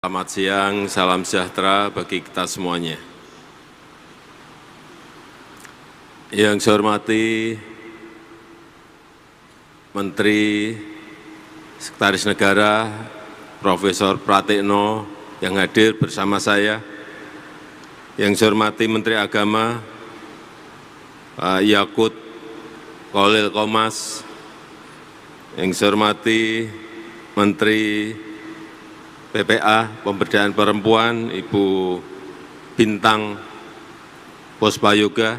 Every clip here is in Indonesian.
Selamat siang, salam sejahtera bagi kita semuanya. Yang saya hormati Menteri Sekretaris Negara Profesor Pratikno yang hadir bersama saya. Yang saya hormati Menteri Agama Pak Yakut Khalil Qomas. Yang saya hormati Menteri PPA, Pemberdayaan Perempuan, Ibu Bintang Pospayoga.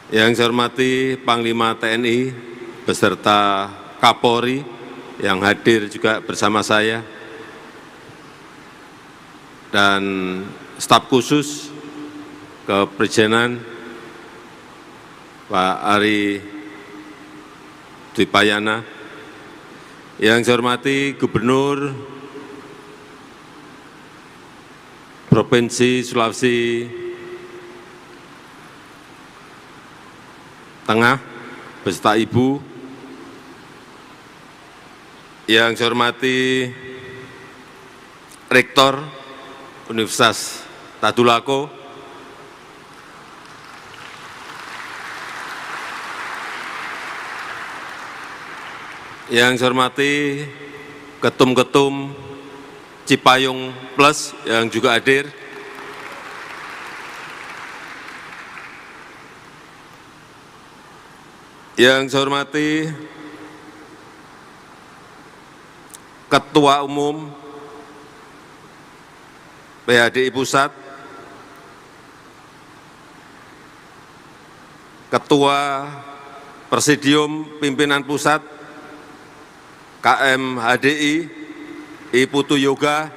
Yang saya hormati Panglima TNI beserta Kapolri yang hadir juga bersama saya, dan staf khusus Kepresidenan Pak Ari Dwipayana. Yang saya hormati Gubernur Provinsi Sulawesi Tengah beserta Ibu. Yang saya hormati Rektor Universitas Tadulako. Yang saya hormati Ketum-Ketum Cipayung Plus yang juga hadir. Yang saya hormati Ketua Umum PHDI Pusat, Ketua Presidium Pimpinan Pusat KMHDI, I Putu Yoga,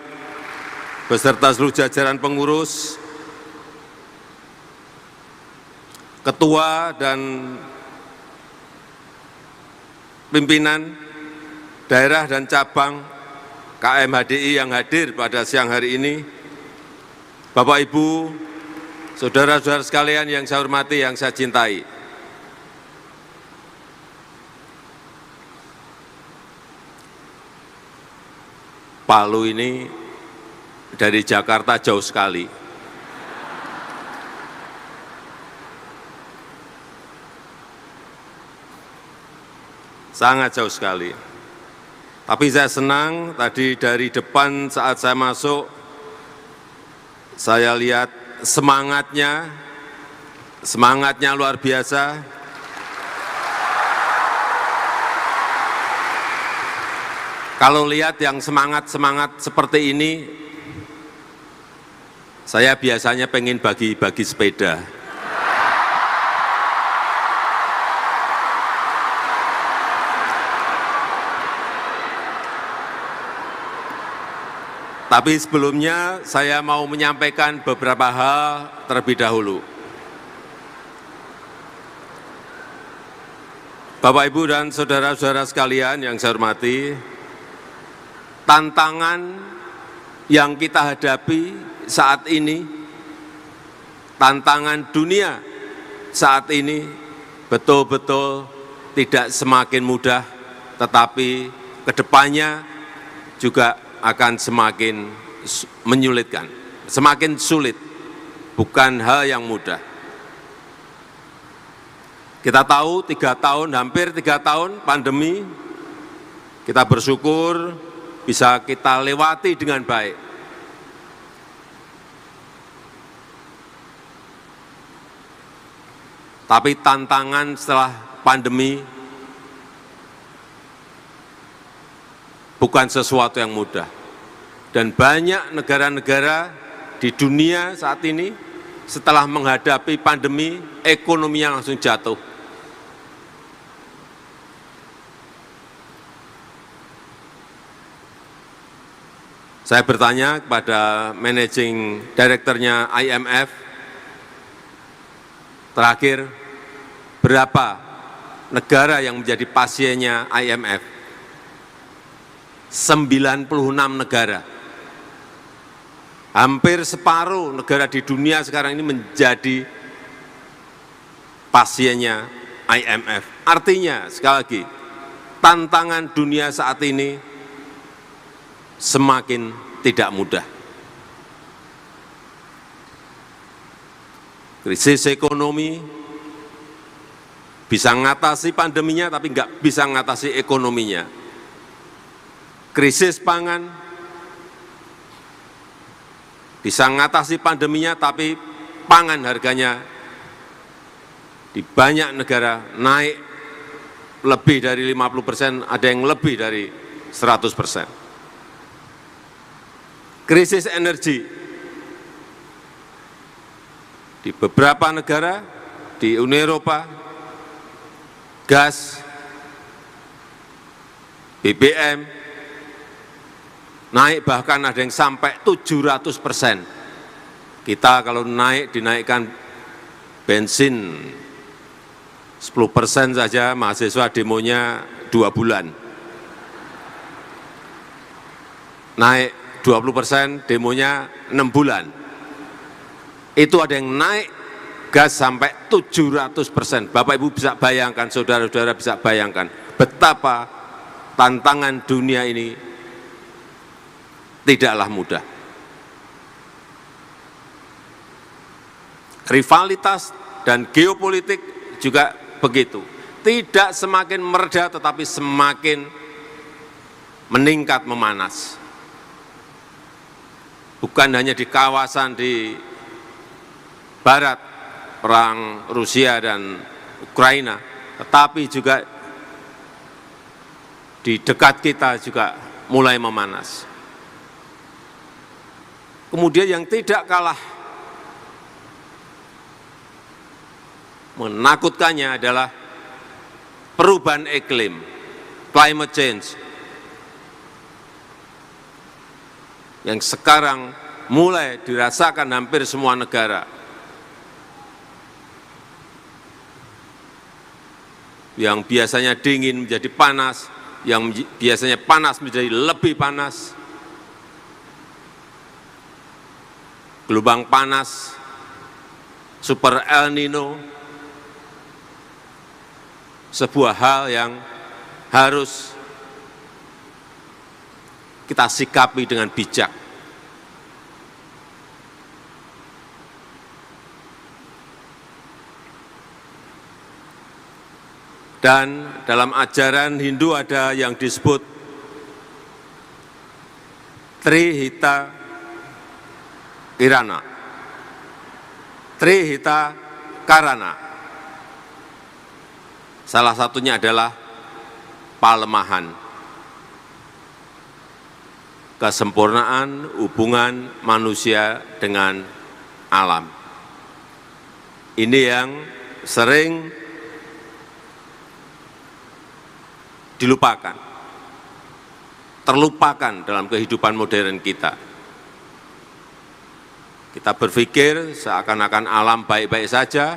beserta seluruh jajaran pengurus, ketua dan pimpinan daerah dan cabang KMHDI yang hadir pada siang hari ini, Bapak Ibu, saudara-saudara sekalian yang saya hormati, yang saya cintai. Palu ini dari Jakarta jauh sekali. Sangat jauh sekali. Tapi saya senang tadi dari depan saat saya masuk, saya lihat semangatnya luar biasa. Kalau lihat yang semangat-semangat seperti ini, saya biasanya pengen bagi-bagi sepeda. Tapi sebelumnya saya mau menyampaikan beberapa hal terlebih dahulu. Bapak, Ibu, dan saudara-saudara sekalian yang saya hormati, tantangan yang kita hadapi saat ini, tantangan dunia saat ini betul-betul tidak semakin mudah, tetapi kedepannya juga akan semakin menyulitkan, semakin sulit, bukan hal yang mudah. Kita tahu hampir 3 tahun pandemi, kita bersyukur bisa kita lewati dengan baik. Tapi tantangan setelah pandemi bukan sesuatu yang mudah. Dan banyak negara-negara di dunia saat ini setelah menghadapi pandemi, ekonominya langsung jatuh. Saya bertanya kepada managing director-nya IMF, terakhir berapa negara yang menjadi pasiennya IMF? 96 negara. Hampir separuh negara di dunia sekarang ini menjadi pasiennya IMF. Artinya, sekali lagi, tantangan dunia saat ini semakin tidak mudah. Krisis ekonomi bisa mengatasi pandeminya, tapi nggak bisa mengatasi ekonominya. Krisis pangan bisa mengatasi pandeminya, tapi pangan harganya di banyak negara naik lebih dari 50%, ada yang lebih dari 100%. Krisis energi di beberapa negara di Uni Eropa, gas, BBM, naik bahkan ada yang sampai 700%. Kita kalau dinaikkan bensin 10% saja, mahasiswa demonya 2 bulan. Naik 20%, demonya 6 bulan. Itu ada yang naik gas sampai 700%. Bapak Ibu bisa bayangkan, saudara-saudara bisa bayangkan betapa tantangan dunia ini tidaklah mudah. Rivalitas dan geopolitik juga begitu. Tidak semakin mereda, tetapi semakin meningkat, memanas. Bukan hanya di kawasan di barat, perang Rusia dan Ukraina, tetapi juga di dekat kita juga mulai memanas. Kemudian yang tidak kalah menakutkannya adalah perubahan iklim, climate change, yang sekarang mulai dirasakan hampir semua negara. Yang biasanya dingin menjadi panas, yang biasanya panas menjadi lebih panas. Gelombang panas, super El Nino, sebuah hal yang harus kita sikapi dengan bijak. Dan dalam ajaran Hindu ada yang disebut Trihita Kirana, Trihita Karana. Salah satunya adalah palemahan, kesempurnaan hubungan manusia dengan alam. Ini yang sering dilupakan, terlupakan dalam kehidupan modern kita. Kita berpikir seakan-akan alam baik-baik saja,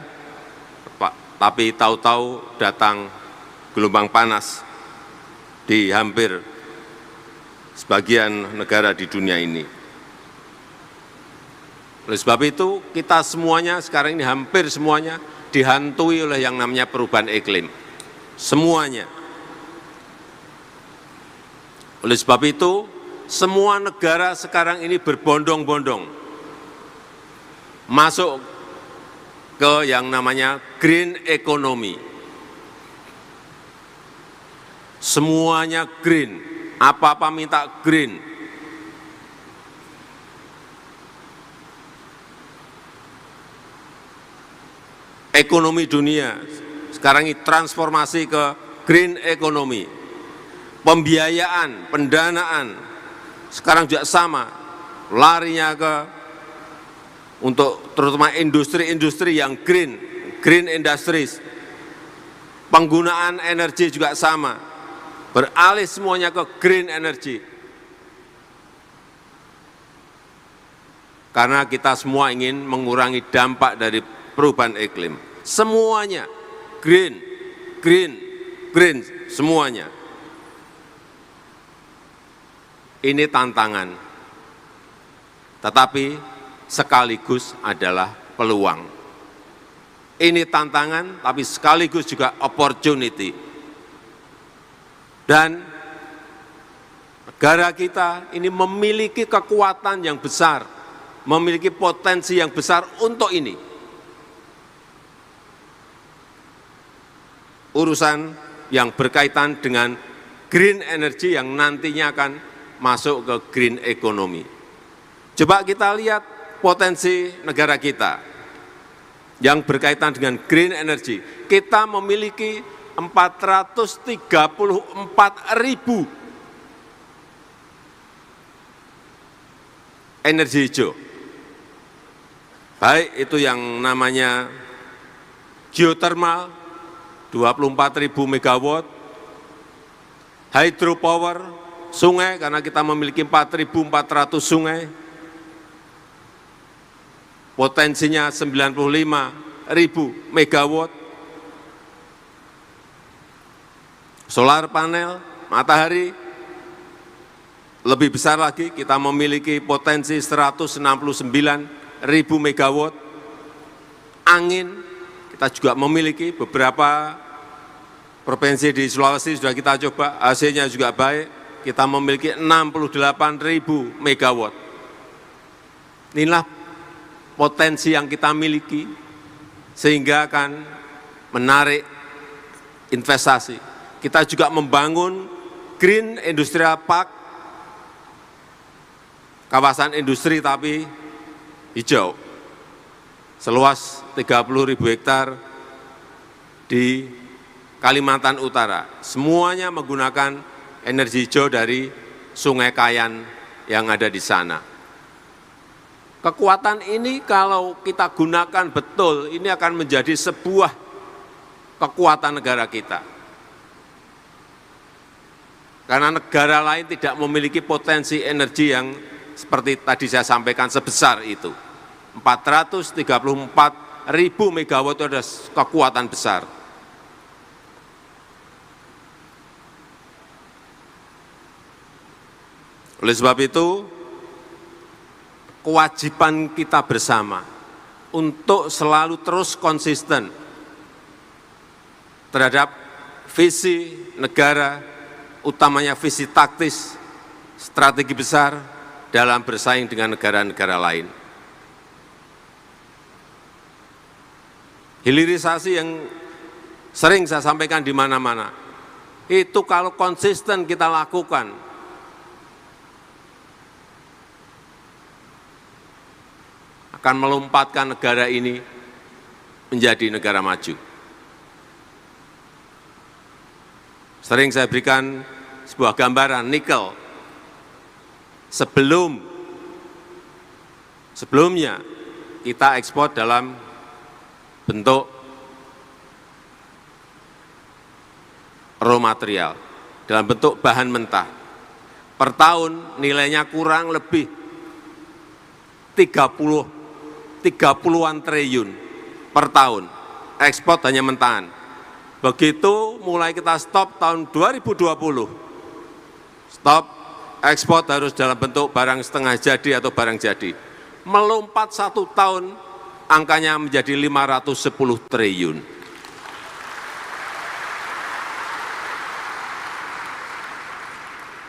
tapi tahu-tahu datang gelombang panas di hampir sebagian negara di dunia ini. Oleh sebab itu, kita semuanya sekarang ini hampir semuanya dihantui oleh yang namanya perubahan iklim. Semuanya. Oleh sebab itu, semua negara sekarang ini berbondong-bondong masuk ke yang namanya green economy. Semuanya green, apa-apa minta green. Ekonomi dunia sekarang ini transformasi ke green economy. Pembiayaan, pendanaan, sekarang juga sama, larinya untuk terutama industri-industri yang green industries. Penggunaan energi juga sama, beralih semuanya ke green energy. Karena kita semua ingin mengurangi dampak dari perubahan iklim. Semuanya green, semuanya. Ini tantangan, tetapi sekaligus adalah peluang. Ini tantangan, tapi sekaligus juga opportunity. Dan Negara kita ini memiliki kekuatan yang besar, memiliki potensi yang besar untuk ini. Urusan yang berkaitan dengan green energy yang nantinya akan masuk ke green economy. Coba kita lihat potensi negara kita yang berkaitan dengan green energy. Kita memiliki 434.000 energi hijau. Baik itu yang namanya geothermal 24.000 megawatt, hydropower, sungai karena kita memiliki 4.400 sungai, potensinya 95.000 megawatt, solar panel, matahari, lebih besar lagi kita memiliki potensi 169.000 megawatt, angin, kita juga memiliki beberapa provinsi di Sulawesi sudah kita coba, hasilnya juga baik, kita memiliki 68.000 megawatt. Inilah potensi yang kita miliki, sehingga akan menarik investasi. Kita juga membangun Green Industrial Park, kawasan industri tapi hijau, seluas 30.000 hektar di Kalimantan Utara. Semuanya menggunakan energi hijau dari Sungai Kayan yang ada di sana. Kekuatan ini kalau kita gunakan betul, ini akan menjadi sebuah kekuatan negara kita. Karena negara lain tidak memiliki potensi energi yang seperti tadi saya sampaikan sebesar itu. 434.000 megawatt itu adalah kekuatan besar. Oleh sebab itu, kewajiban kita bersama untuk selalu terus konsisten terhadap visi negara, utamanya visi taktis, strategi besar dalam bersaing dengan negara-negara lain. Hilirisasi yang sering saya sampaikan di mana-mana, itu kalau konsisten kita lakukan, akan melompatkan negara ini menjadi negara maju. Sering saya berikan sebuah gambaran nikel. Sebelumnya kita ekspor dalam bentuk raw material, dalam bentuk bahan mentah. Per tahun nilainya kurang lebih 30-an triliun per tahun, ekspor hanya mentahan. Begitu mulai kita stop tahun 2020, stop ekspor harus dalam bentuk barang setengah jadi atau barang jadi. Melompat 1 tahun, angkanya menjadi 510 triliun.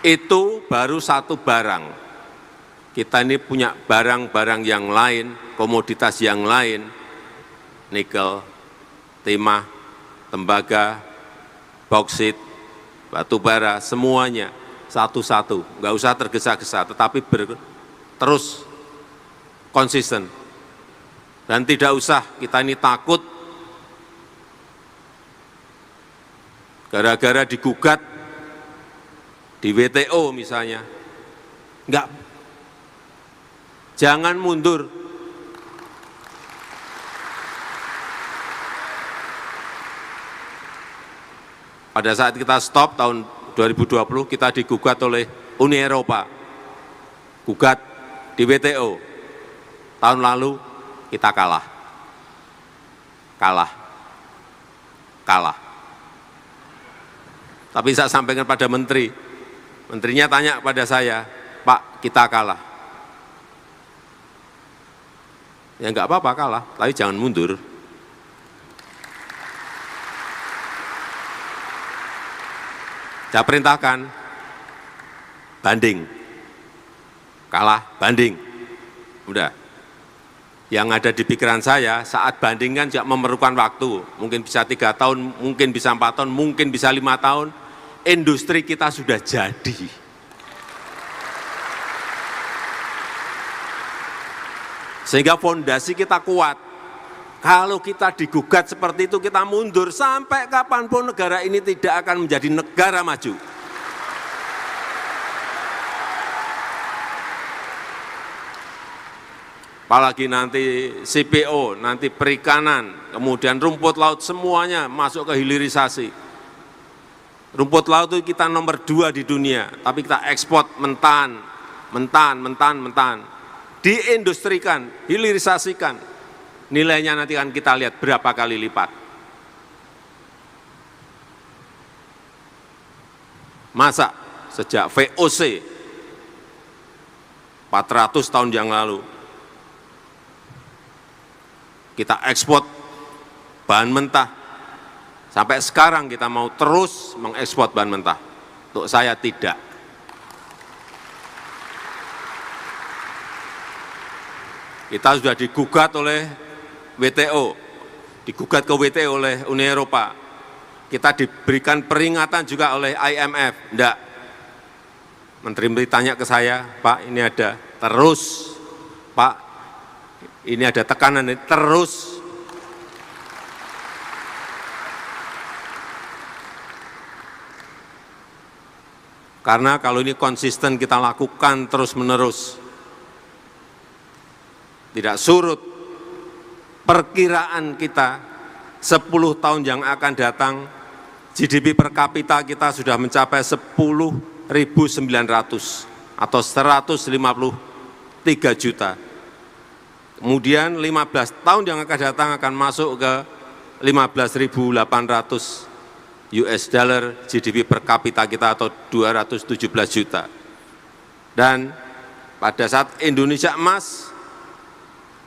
Itu baru satu barang. Kita ini punya barang-barang yang lain, komoditas yang lain, nikel, timah, tembaga, bauksit, batu bara, semuanya satu-satu, nggak usah tergesa-gesa, tetapi terus konsisten. Dan tidak usah kita ini takut gara-gara digugat di WTO misalnya. Enggak, jangan mundur. Pada saat kita stop tahun 2020, kita digugat oleh Uni Eropa, gugat di WTO. Tahun lalu kita kalah. Tapi saya sampaikan pada menteri, menterinya tanya pada saya, Pak, kita kalah. Ya enggak apa-apa kalah, tapi jangan mundur. Saya perintahkan banding. Kalah, banding. Udah. Yang ada di pikiran saya saat banding kan juga memerlukan waktu. Mungkin bisa 3 tahun, mungkin bisa 4 tahun, mungkin bisa 5 tahun. Industri kita sudah jadi. Sehingga fondasi kita kuat. Kalau kita digugat seperti itu, kita mundur. Sampai kapanpun negara ini tidak akan menjadi negara maju. Apalagi nanti CPO, nanti perikanan, kemudian rumput laut, semuanya masuk ke hilirisasi. Rumput laut itu kita nomor 2 di dunia, tapi kita ekspor mentan. Diindustrikan, hilirisasikan. Nilainya nanti akan kita lihat berapa kali lipat. Masa sejak VOC 400 tahun yang lalu, kita ekspor bahan mentah, sampai sekarang kita mau terus mengekspor bahan mentah. Untuk saya tidak. Kita sudah digugat oleh WTO, digugat ke WTO oleh Uni Eropa. Kita diberikan peringatan juga oleh IMF. Enggak. Menteri tanya ke saya, Pak ini ada terus, Pak ini ada tekanan terus. Karena kalau ini konsisten kita lakukan terus-menerus, tidak surut, perkiraan kita 10 tahun yang akan datang, GDP per kapita kita sudah mencapai 10.900 atau 153 juta. Kemudian 15 tahun yang akan datang akan masuk ke 15.800 US dollar GDP per kapita kita atau 217 juta. Dan pada saat Indonesia emas,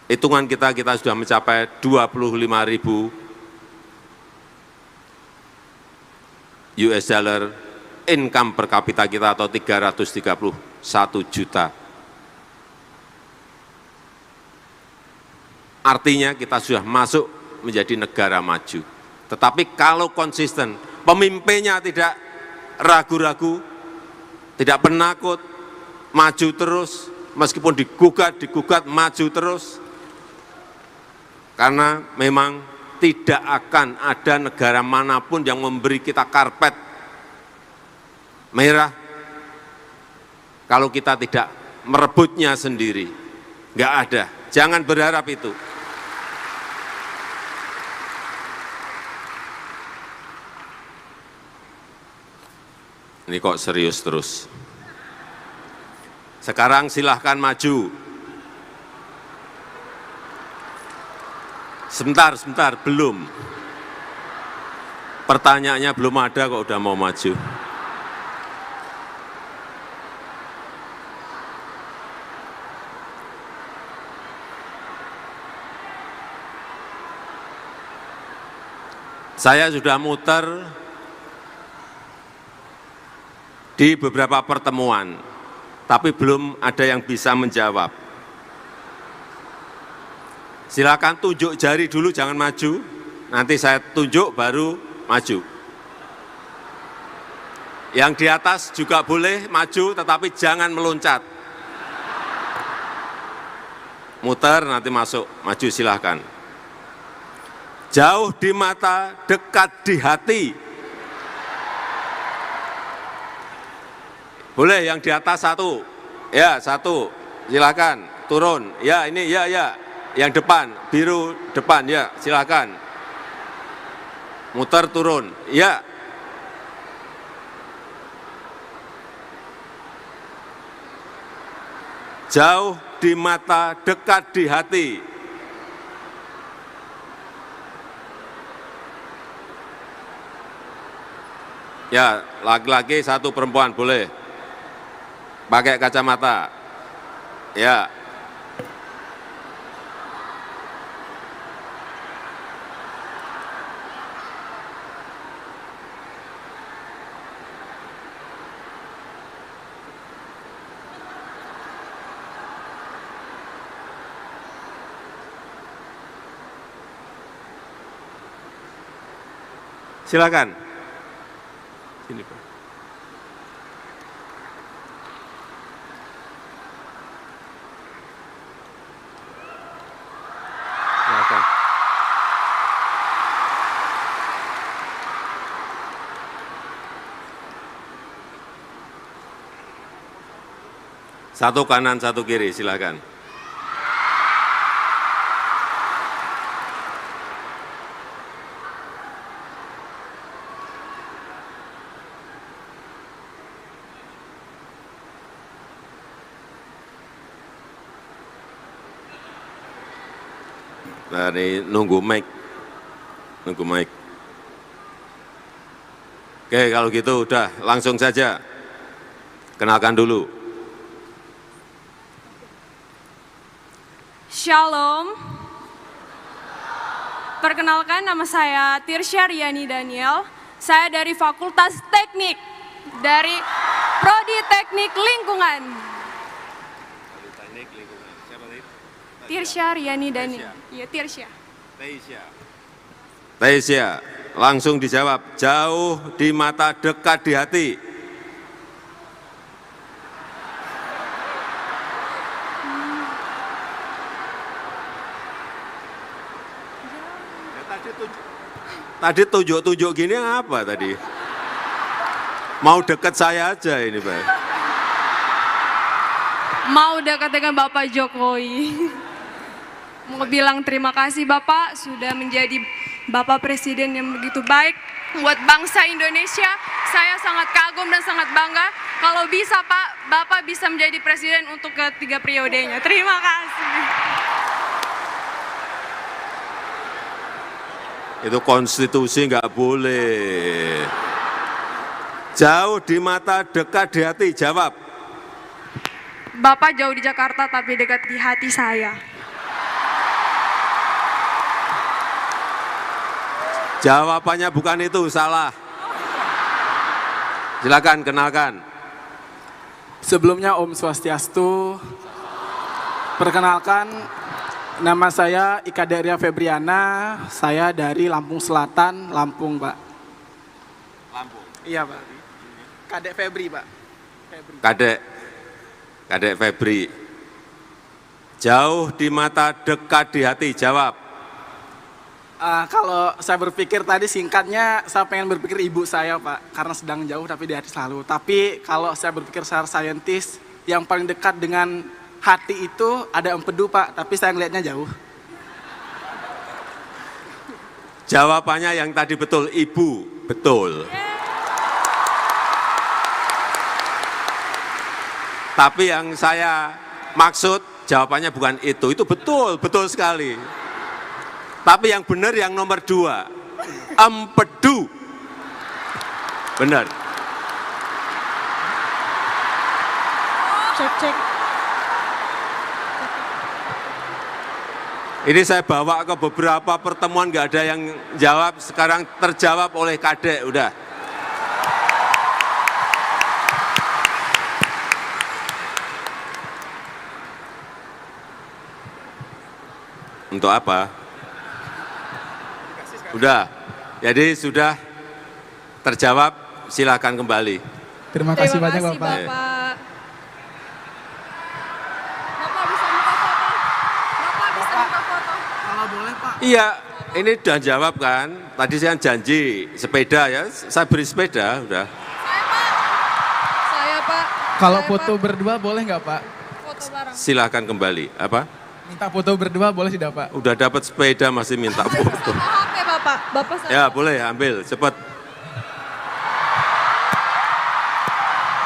hitungan kita sudah mencapai 25.000 US dollar income per kapita kita atau 331 juta. Artinya kita sudah masuk menjadi negara maju. Tetapi kalau konsisten, pemimpinnya tidak ragu-ragu, tidak penakut, maju terus, meskipun digugat, maju terus. Karena memang tidak akan ada negara manapun yang memberi kita karpet merah kalau kita tidak merebutnya sendiri. Enggak ada, jangan berharap itu. Ini kok serius terus. Sekarang silahkan maju. Sebentar, belum. Pertanyaannya belum ada kok udah mau maju. Saya sudah muter di beberapa pertemuan, tapi belum ada yang bisa menjawab. Silakan tunjuk jari dulu, jangan maju. Nanti saya tunjuk baru maju. Yang di atas juga boleh maju, tetapi jangan meloncat. Muter, nanti masuk, maju silahkan. Jauh di mata, dekat di hati. Boleh yang di atas satu, ya satu, silakan turun. Ya ini ya, yang depan biru depan ya silakan. Muter turun, ya. Jauh di mata, dekat di hati. Ya laki-laki satu, perempuan boleh. Pakai kacamata, ya. Silakan. Sini, Pak. Silakan. Satu kanan, satu kiri, silakan. Dari nunggu mic. Oke, kalau gitu udah langsung saja. Kenalkan dulu. Shalom. Perkenalkan, nama saya Tirsya Riani Daniel. Saya dari Fakultas Teknik, dari Prodi Teknik Lingkungan. Tirsya Riani Daniel. Iya, Tirsya. Taisya, langsung dijawab. Jauh di mata, dekat di hati. Tadi tunjuk-tunjuk gini apa tadi? Mau dekat saya aja ini, Pak. Mau dekat dengan Bapak Jokowi. Mau bilang terima kasih Bapak sudah menjadi Bapak Presiden yang begitu baik buat bangsa Indonesia. Saya sangat kagum dan sangat bangga. Kalau bisa Pak, Bapak bisa menjadi Presiden untuk ketiga periodenya. Terima kasih. Itu konstitusi nggak boleh. Jauh di mata, dekat di hati, jawab. Bapak jauh di Jakarta tapi dekat di hati saya. Jawabannya bukan itu, salah. Silakan, kenalkan. Sebelumnya Om Swastiastu, perkenalkan nama saya Ika Deria Febriana, saya dari Lampung Selatan, Lampung Pak. Lampung? Iya Pak. Kadek Febri Pak. Kadek Febri. Jauh di mata, dekat di hati, jawab. Kalau saya berpikir tadi singkatnya, saya pengen berpikir ibu saya Pak, karena sedang jauh tapi di hati selalu. Tapi kalau saya berpikir secara saintis, yang paling dekat dengan hati itu ada empedu Pak, tapi saya ngelihatnya jauh. Jawabannya yang tadi betul, ibu, betul. Tapi yang saya maksud jawabannya bukan itu betul, betul sekali. Tapi yang benar yang nomor 2, empedu. Benar. Cek. Ini saya bawa ke beberapa pertemuan, nggak ada yang jawab, sekarang terjawab oleh Kadek, udah. Untuk apa? Udah, jadi sudah terjawab, silakan kembali. Terima kasih banyak Bapak. Bapak bisa minta foto? Bapak bisa minta foto? Kalau boleh Pak. Iya, ini udah jawab kan, tadi saya janji sepeda ya, saya beri sepeda, udah. Saya Pak. Kalau Saya, foto Pak. berdua boleh nggak Pak? Foto bareng. Silakan kembali, apa? Minta foto berdua boleh tidak Pak? Udah dapat sepeda masih minta foto. Sama HP Bapak. Bapak sama. Ya boleh, ambil, cepat.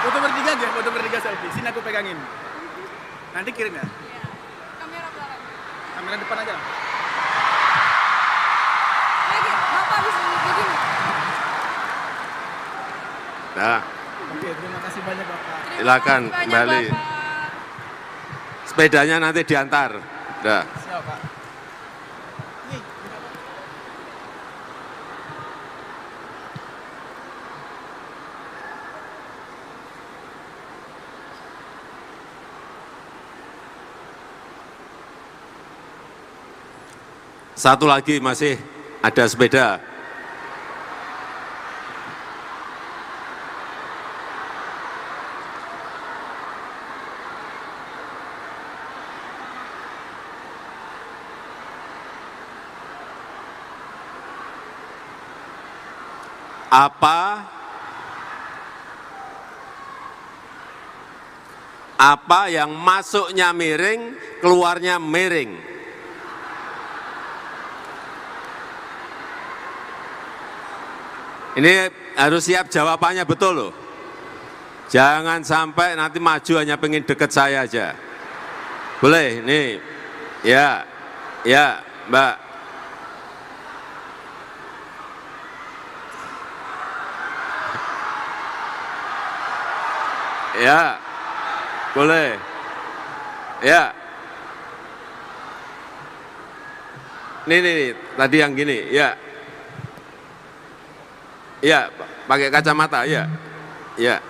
Foto bertiga aja, foto bertiga selfie. Sini aku pegangin. Nanti kirim ya. Kamera belakang. Kamera depan aja. Lagi, Bapak bisa begini. Nah, Oke, terima kasih banyak Bapak. silakan Terima kasih kembali. banyak, Bapak. Sepedanya nanti diantar. Udah. Siap Pak. Nih, Satu lagi masih ada sepeda. apa yang masuknya miring, keluarnya miring. Ini harus siap jawabannya betul loh. Jangan sampai nanti maju hanya pengen deket saya aja. Boleh, nih. Ya, Mbak. Ya, boleh. Ya. Nih, tadi yang gini, ya. Ya, pakai kacamata, ya. Ya.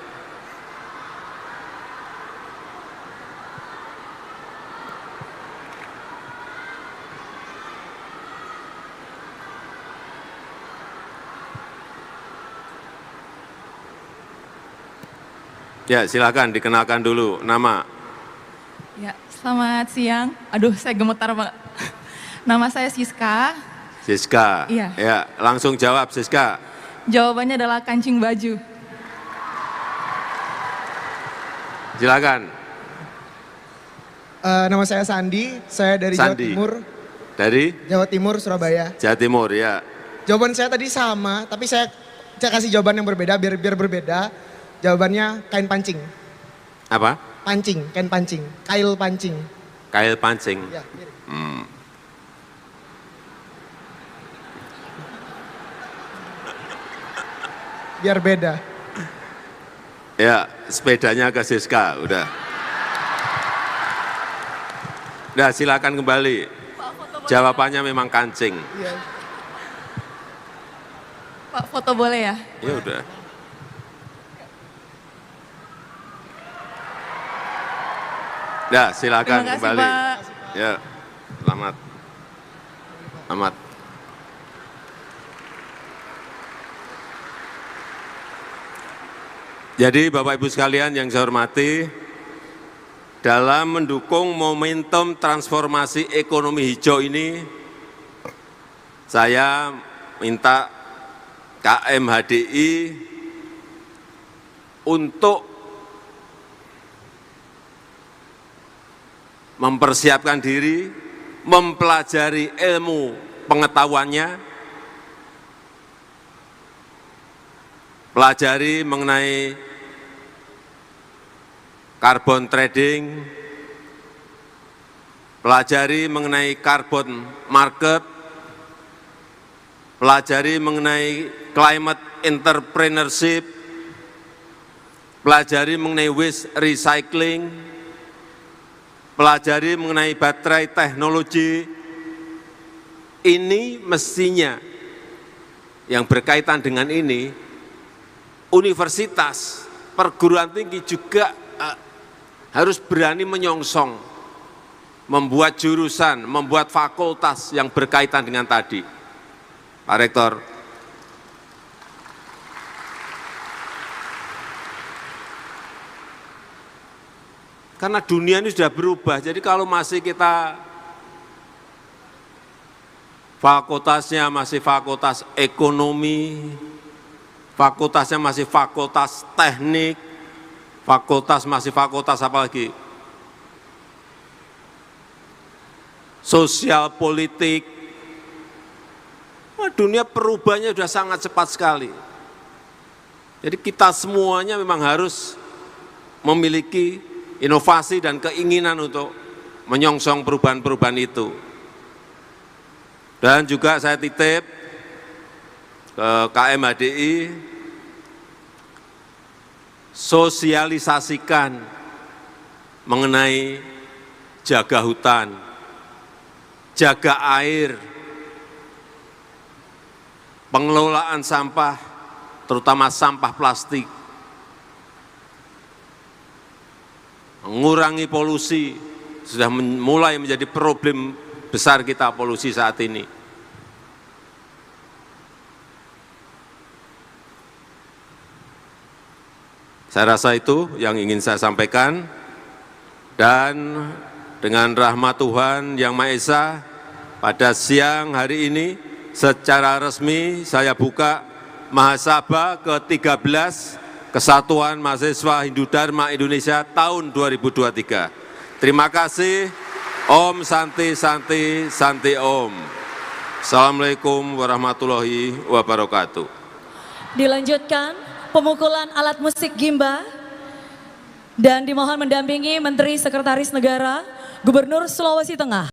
Ya, silakan dikenalkan dulu nama. Ya, selamat siang. Aduh, saya gemetar, Pak. Nama saya Siska. Siska. Iya. Ya, langsung jawab Siska. Jawabannya adalah kancing baju. Silakan. Nama saya Sandi, saya dari Jawa Sandi. Timur. Dari Jawa Timur, Surabaya. Jawa Timur, ya. Jawaban saya tadi sama, tapi saya kasih jawaban yang berbeda biar berbeda. Jawabannya kain pancing. Apa? Pancing, kain pancing, kail pancing. Kail pancing. Ya, mirip. Biar beda. Ya, sepedanya ke Siska, udah. Udah, silakan kembali. Jawabannya memang kancing. Iya. Pak, foto boleh ya? Ya udah. Dah, silakan Terima kasih, kembali. Pak. Ya, selamat. Selamat. Jadi Bapak Ibu sekalian yang saya hormati, dalam mendukung momentum transformasi ekonomi hijau ini, saya minta KMHDI untuk mempersiapkan diri, mempelajari ilmu pengetahuannya, pelajari mengenai carbon trading, pelajari mengenai carbon market, pelajari mengenai climate entrepreneurship, pelajari mengenai waste recycling, pelajari mengenai baterai teknologi. Ini mestinya yang berkaitan dengan ini, universitas, perguruan tinggi juga harus berani menyongsong, membuat jurusan, membuat fakultas yang berkaitan dengan tadi. Pak Rektor. Karena dunia ini sudah berubah, jadi kalau masih kita fakultasnya masih fakultas ekonomi, fakultasnya masih fakultas teknik, fakultas masih fakultas apa lagi? Sosial politik. Wah, dunia perubahannya sudah sangat cepat sekali. Jadi kita semuanya memang harus memiliki inovasi dan keinginan untuk menyongsong perubahan-perubahan itu. Dan juga saya titip ke KMHDI, sosialisasikan mengenai jaga hutan, jaga air, pengelolaan sampah, terutama sampah plastik, mengurangi polusi, sudah mulai menjadi problem besar kita polusi saat ini. Saya rasa itu yang ingin saya sampaikan, dan dengan rahmat Tuhan Yang Maha Esa, pada siang hari ini secara resmi saya buka Mahasabha ke-13 Kesatuan Mahasiswa Hindu Dharma Indonesia tahun 2023. Terima kasih. Om Santi Santi Santi Om. Assalamualaikum warahmatullahi wabarakatuh. Dilanjutkan pemukulan alat musik gimba dan dimohon mendampingi Menteri Sekretaris Negara Gubernur Sulawesi Tengah.